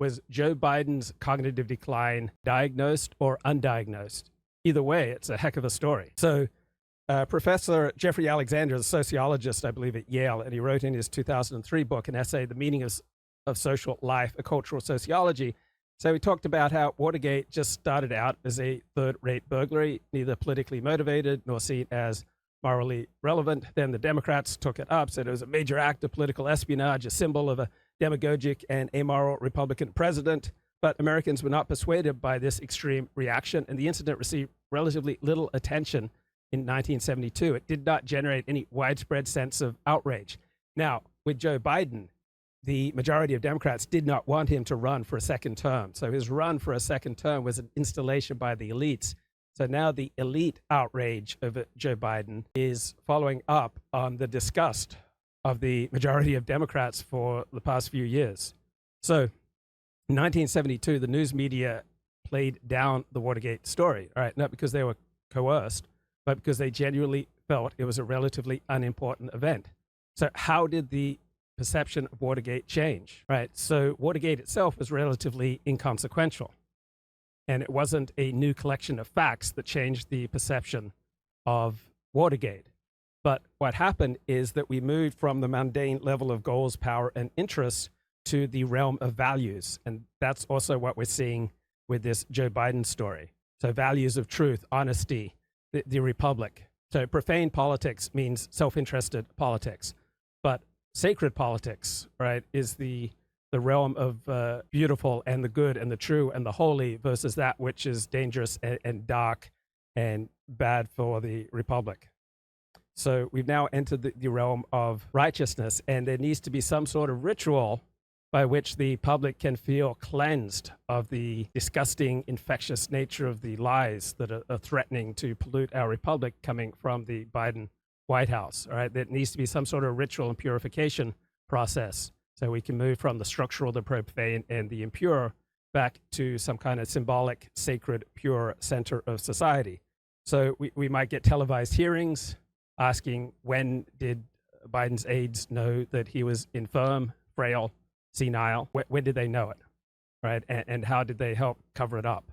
Was Joe Biden's cognitive decline diagnosed or undiagnosed? Either way, it's a heck of a story. So Professor Jeffrey Alexander is a sociologist, I believe, at Yale, and he wrote in his 2003 book an essay, The Meaning of Social Life, A Cultural Sociology. So he talked about how Watergate just started out as a third-rate burglary, neither politically motivated nor seen as morally relevant. Then the Democrats took it up, said it was a major act of political espionage, a symbol of a demagogic and amoral Republican president. But Americans were not persuaded by this extreme reaction, and the incident received relatively little attention in 1972. It did not generate any widespread sense of outrage. Now, with Joe Biden, the majority of Democrats did not want him to run for a second term. So his run for a second term was an installation by the elites. So now the elite outrage of Joe Biden is following up on the disgust of the majority of Democrats for the past few years. So in 1972, the news media played down the Watergate story, all right, not because they were coerced, but because they genuinely felt it was a relatively unimportant event. So how did the perception of Watergate change, right? So Watergate itself was relatively inconsequential, and it wasn't a new collection of facts that changed the perception of Watergate. But what happened is that we moved from the mundane level of goals, power, and interests to the realm of values. And that's also what we're seeing with this Joe Biden story. So values of truth, honesty, the republic. So profane politics means self-interested politics. But sacred politics, right, is the realm of beautiful and the good and the true and the holy versus that which is dangerous and dark and bad for the republic. So we've now entered the realm of righteousness, and there needs to be some sort of ritual by which the public can feel cleansed of the disgusting, infectious nature of the lies that are threatening to pollute our republic coming from the Biden White House. All right, there needs to be some sort of ritual and purification process so we can move from the structural, the profane, and the impure back to some kind of symbolic, sacred, pure center of society. So we might get televised hearings asking, when did Biden's aides know that he was infirm, frail, senile? When did they know it, right? And how did they help cover it up?